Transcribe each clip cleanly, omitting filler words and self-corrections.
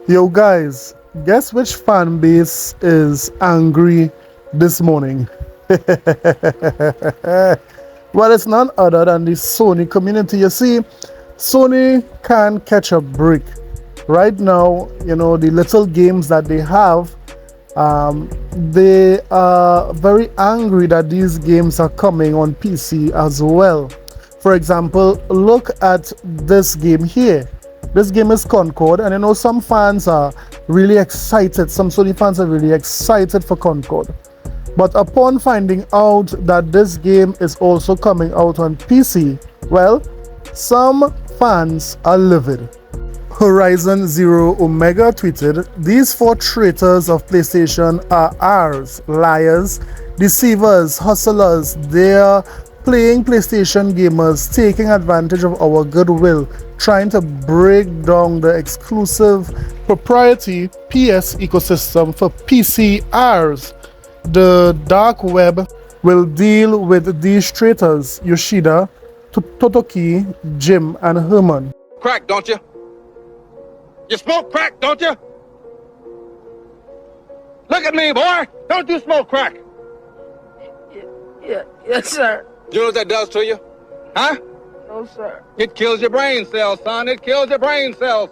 Yo guys, guess which fan base is angry this morning? Well, it's none other than the Sony community. You see, Sony can't catch a break. Right now, the little games that they have, they are very angry that these games are coming on PC as well. For example, look at this game here. This game is Concord, and some fans are really excited. Some Sony fans are really excited for Concord. But upon finding out that this game is also coming out on PC, well, some fans are livid. Horizon Zero Omega tweeted, "These four traitors of PlayStation are ours, liars, deceivers, hustlers. They're playing PlayStation gamers, taking advantage of our goodwill, trying to break down the exclusive proprietary PS ecosystem for PCers. The dark web will deal with these traitors, Yoshida, Totoki, Jim, and Herman." Crack, don't you? You smoke crack, don't you? Look at me, boy. Don't you smoke crack? Yes, sir. You know what that does to you? Huh? No, sir. It kills your brain cells, son. It kills your brain cells.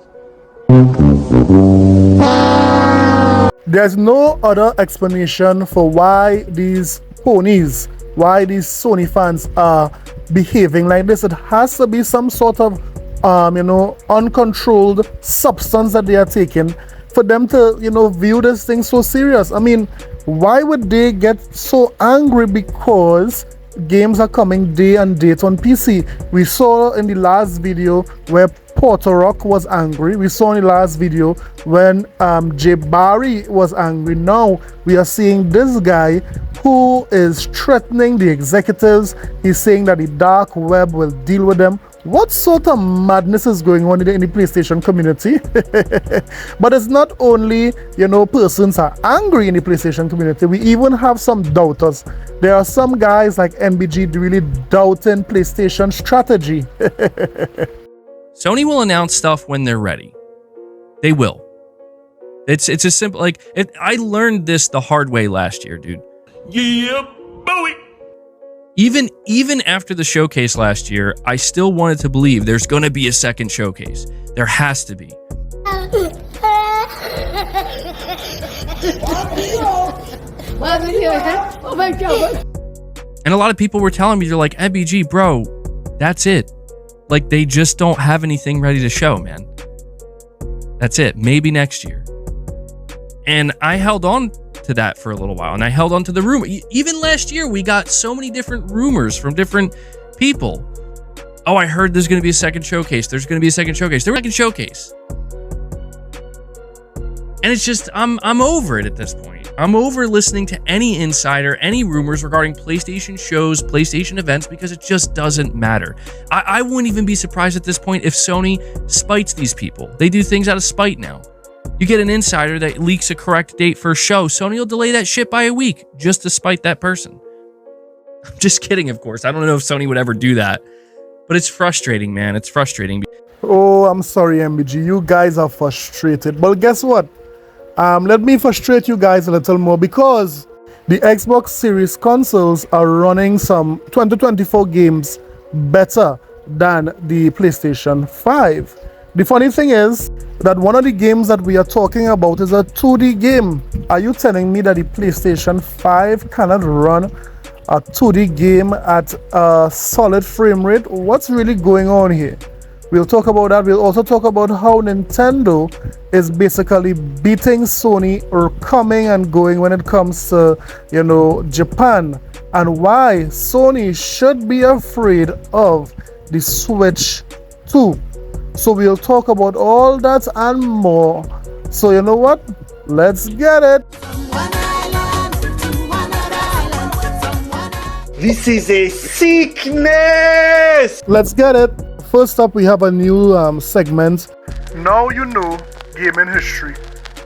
There's no other explanation for why these ponies, why these Sony fans are behaving like this. It has to be some sort of, uncontrolled substance that they are taking for them to, view this thing so serious. I mean, why would they get so angry because games are coming day and date on PC? We saw in the last video where Porter Rock was angry. We saw in the last video when Jay Barry was angry. Now we are seeing this guy who is threatening the executives. He's saying that the dark web will deal with them. What sort of madness is going on in the PlayStation community? But it's not only, persons are angry in the PlayStation community. We even have some doubters. There are some guys like MBG really doubting PlayStation strategy. Sony will announce stuff when they're ready. They will. It's as simple, I learned this the hard way last year, dude. Yeah, boy. Even after the showcase last year, I still wanted to believe there's going to be a second showcase. There has to be. Oh my God. And a lot of people were telling me, they're like, MBG, bro, that's it. Like, they just don't have anything ready to show, man. That's it. Maybe next year. And I held on to that for a little while, and I held on to the rumor. Even last year, we got so many different rumors from different people. Oh, I heard there's going to be a second showcase. There's going to be a second showcase. There was a second showcase. And it's just, I'm over it at this point. I'm over listening to any insider, any rumors regarding PlayStation shows, PlayStation events, because it just doesn't matter. I wouldn't even be surprised at this point if Sony spites these people. They do things out of spite now. You get an insider that leaks a correct date for a show, Sony will delay that shit by a week just to spite that person. I'm just kidding, of course. I don't know if Sony would ever do that, but it's frustrating, man. It's frustrating. Oh, I'm sorry, MBG. You guys are frustrated. But guess what? Let me frustrate you guys a little more, because the Xbox Series consoles are running some 2024 games better than the PlayStation 5. The funny thing is that one of the games that we are talking about is a 2D game. Are you telling me that the PlayStation 5 cannot run a 2D game at a solid frame rate? What's really going on here? We'll talk about that. We'll also talk about how Nintendo is basically beating Sony or coming and going when it comes to, Japan, and why Sony should be afraid of the Switch 2. So we'll talk about all that and more. So you know what? Let's get it. This is a sickness. Let's get it. First up, we have a new segment. Now you know gaming history,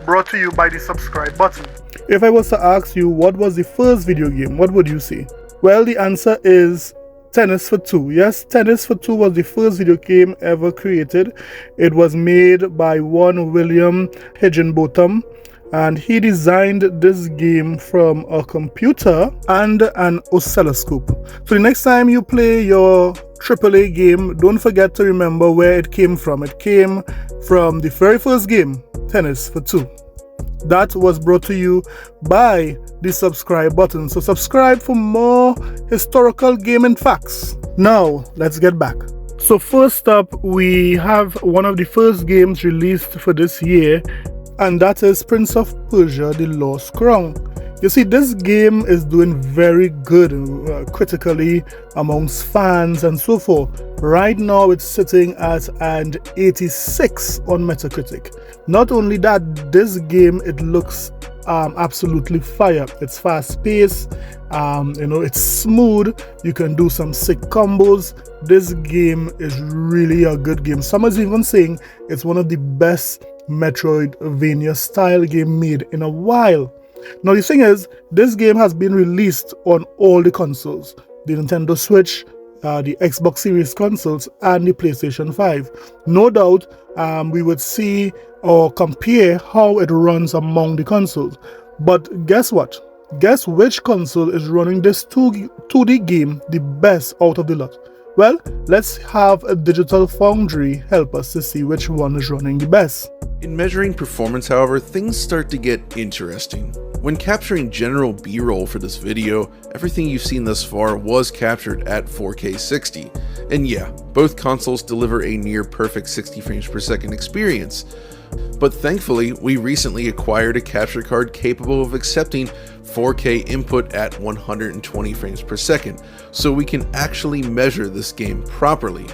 brought to you by the subscribe button. If I was to ask you what was the first video game, what would you say? Well, the answer is Tennis for Two. Yes, Tennis for Two was the first video game ever created. It was made by one William Higginbotham, and he designed this game from a computer and an oscilloscope. So the next time you play your AAA game, don't forget to remember where it came from. It came from the very first game, Tennis for Two. That was brought to you by the subscribe button. So subscribe for more historical gaming facts. Now, let's get back. So first up, we have one of the first games released for this year, and that is Prince of Persia: The Lost Crown. You see, this game is doing very good critically amongst fans and so forth. Right now, it's sitting at an 86 on Metacritic. Not only that, this game, it looks absolutely fire. It's fast-paced, it's smooth. You can do some sick combos. This game is really a good game. Some is even saying it's one of the best Metroidvania style game made in a while. Now the thing is, this game has been released on all the consoles, the Nintendo Switch, the Xbox Series consoles, and the PlayStation 5. No doubt we would see or compare how it runs among the consoles. But guess what? Guess which console is running this 2D game the best out of the lot? Well, let's have a Digital Foundry help us to see which one is running the best. In measuring performance, however, things start to get interesting. When capturing general B-roll for this video, everything you've seen thus far was captured at 4K 60. And yeah, both consoles deliver a near perfect 60 frames per second experience. But thankfully, we recently acquired a capture card capable of accepting 4K input at 120 frames per second, so we can actually measure this game properly.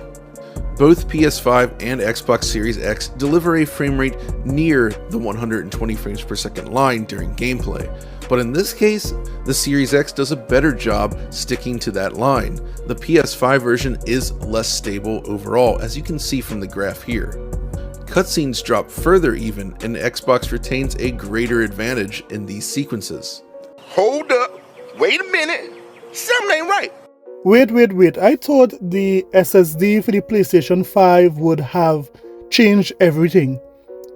Both PS5 and Xbox Series X deliver a frame rate near the 120 frames per second line during gameplay, but in this case, the Series X does a better job sticking to that line. The PS5 version is less stable overall, as you can see from the graph here. Cutscenes drop further even, and Xbox retains a greater advantage in these sequences. Hold up. Wait a minute. Something ain't right. Wait. I thought the SSD for the PlayStation 5 would have changed everything.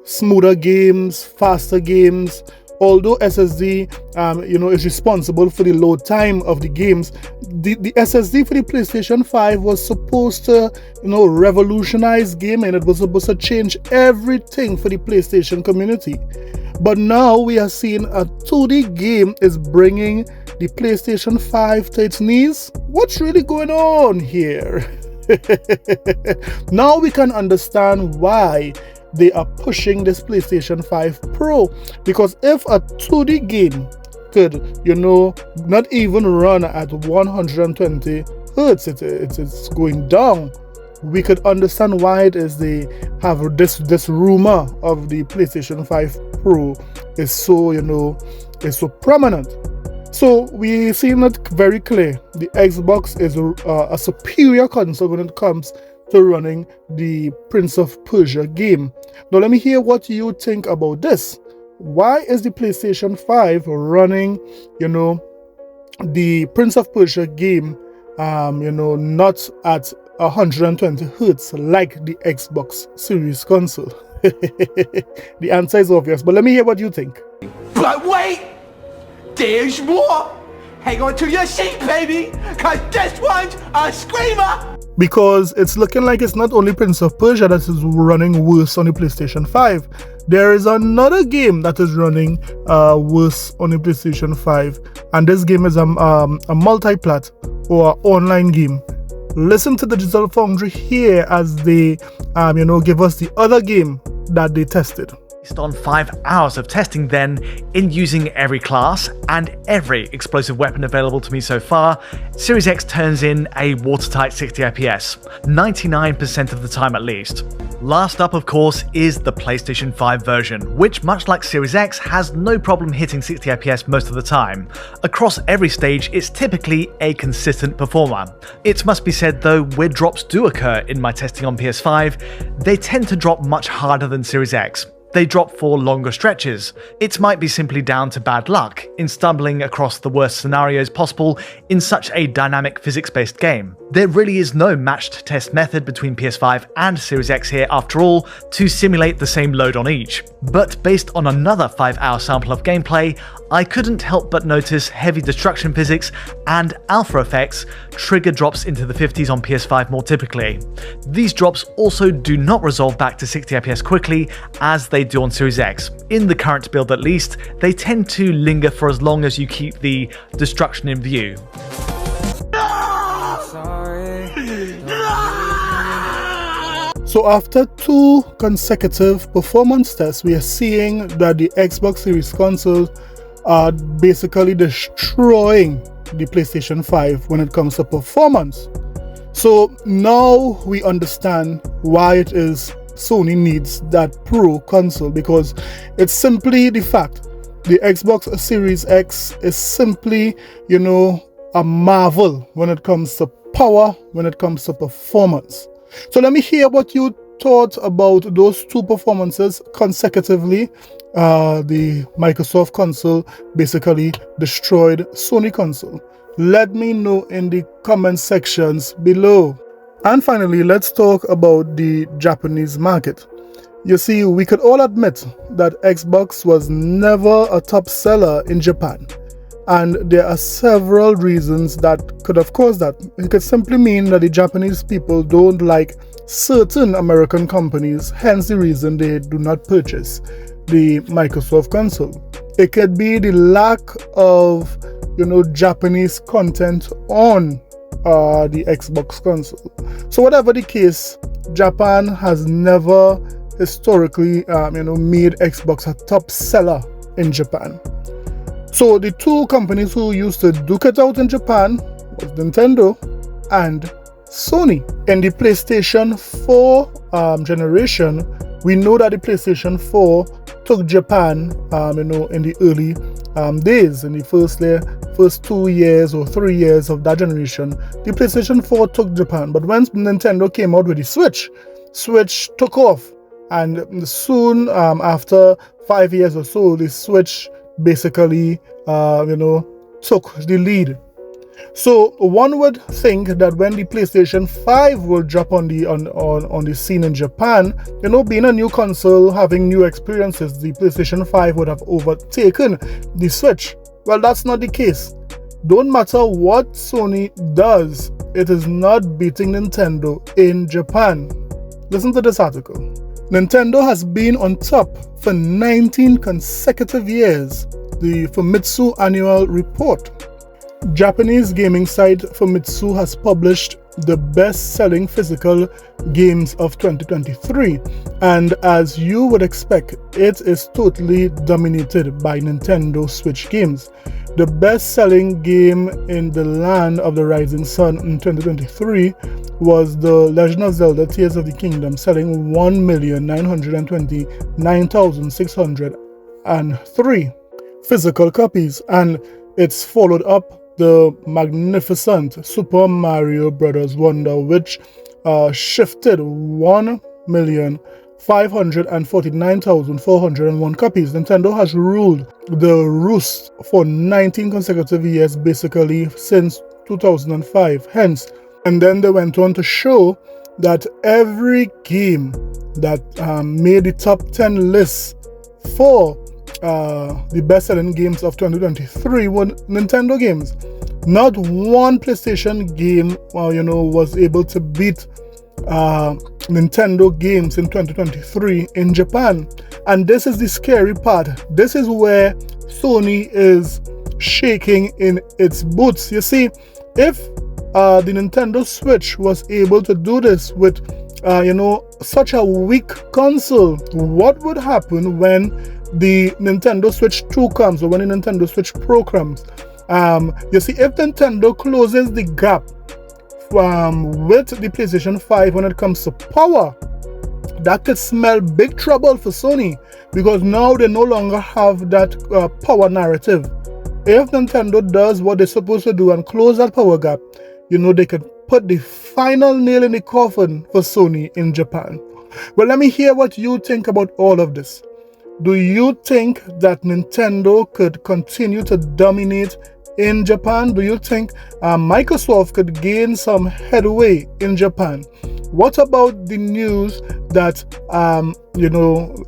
Smoother games, faster games. Although SSD, is responsible for the load time of the games, the SSD for the PlayStation 5 was supposed to, revolutionize gaming. It was supposed to change everything for the PlayStation community. But now we are seeing a 2D game is bringing the PlayStation 5 to its knees. What's really going on here? Now we can understand why they are pushing this PlayStation 5 Pro, because if a 2D game could, not even run at 120 Hertz, it's going down, we could understand why it is they have this rumor of the PlayStation 5 Pro is so prominent. So we've seen it very clear. The Xbox is a superior console when it comes to running the Prince of Persia game. Now let me hear what you think about this. Why is the PlayStation 5 running, the Prince of Persia game, not at 120 Hertz like the Xbox Series console? The answer is obvious, but let me hear what you think. But wait! There's more! Hang on to your seat, baby! Cause this one's a screamer! Because it's looking like it's not only Prince of Persia that is running worse on the PlayStation 5. There is another game that is running worse on the PlayStation 5, and this game is a multi-plat or online game. Listen to the Digital Foundry here as they give us the other game that they tested. Based on 5 hours of testing then, in using every class and every explosive weapon available to me so far, Series X turns in a watertight 60 FPS, 99% of the time at least. Last up, of course, is the PlayStation 5 version, which, much like Series X, has no problem hitting 60 FPS most of the time. Across every stage, it's typically a consistent performer. It must be said though, where drops do occur in my testing on PS5, they tend to drop much harder than Series X. they drop for longer stretches. It might be simply down to bad luck in stumbling across the worst scenarios possible in such a dynamic physics-based game. There really is no matched test method between PS5 and Series X here after all to simulate the same load on each. But based on another 5-hour sample of gameplay, I couldn't help but notice heavy destruction physics and alpha effects trigger drops into the 50s on PS5 more typically. These drops also do not resolve back to 60 FPS quickly as they do on Series X. In the current build at least, they tend to linger for as long as you keep the destruction in view. So after 2 consecutive performance tests, we are seeing that the Xbox Series consoles are basically destroying the PlayStation 5 when it comes to performance. So now we understand why it is Sony needs that Pro console, because it's simply the fact the Xbox Series X is simply, a marvel when it comes to power, when it comes to performance. So let me hear what you thought about those 2 performances consecutively. The Microsoft console basically destroyed Sony console. Let me know in the comment sections below. And finally, let's talk about the Japanese market. You see, we could all admit that Xbox was never a top seller in Japan. And there are several reasons that could have caused that. It could simply mean that the Japanese people don't like certain American companies, hence the reason they do not purchase the Microsoft console. It could be the lack of, Japanese content on the Xbox console. So whatever the case, Japan has never historically, made Xbox a top seller in Japan. So the 2 companies who used to duke it out in Japan was Nintendo and Sony. In the PlayStation 4 generation, we know that the PlayStation 4 took Japan, in the early days, in the first 2 years or 3 years of that generation. The PlayStation 4 took Japan, but when Nintendo came out with the Switch took off, and soon after 5 years or so, the Switch basically took the lead. So one would think that when the PlayStation 5 will drop on the scene in Japan, being a new console, having new experiences, the PlayStation 5 would have overtaken the Switch. Well, that's not the case. Don't matter what Sony does, it is not beating Nintendo in Japan. Listen to this article. Nintendo has been on top for 19 consecutive years, the Famitsu annual report. Japanese gaming site Famitsu has published the best-selling physical games of 2023, and as you would expect, it is totally dominated by Nintendo Switch games. The best-selling game in the land of the rising sun in 2023 was The Legend of Zelda Tears of the Kingdom, selling 1,929,603 physical copies, and it's followed up the magnificent Super Mario Bros. Wonder, which shifted 1,549,401 copies. Nintendo has ruled the roost for 19 consecutive years, basically since 2005. Hence, and then they went on to show that every game that made the top 10 lists for the best-selling games of 2023 were Nintendo games. Not one PlayStation game, was able to beat Nintendo games in 2023 in Japan. And this is the scary part. This is where Sony is shaking in its boots. You see, if the Nintendo Switch was able to do this with, such a weak console, what would happen when the Nintendo Switch 2 comes, or when the Nintendo Switch Pro comes? You see, if Nintendo closes the gap with the PlayStation 5 when it comes to power, that could smell big trouble for Sony, because now they no longer have that power narrative. If Nintendo does what they're supposed to do and close that power gap, they could put the final nail in the coffin for Sony in Japan. Well, let me hear what you think about all of this. Do you think that Nintendo could continue to dominate in Japan? Do you think Microsoft could gain some headway in Japan? What about the news that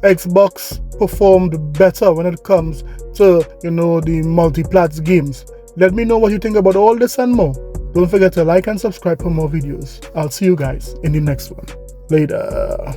Xbox performed better when it comes to the multi-plats games? Let me know what you think about all this and more. Don't forget to like and subscribe for more videos. I'll see you guys in the next one. Later.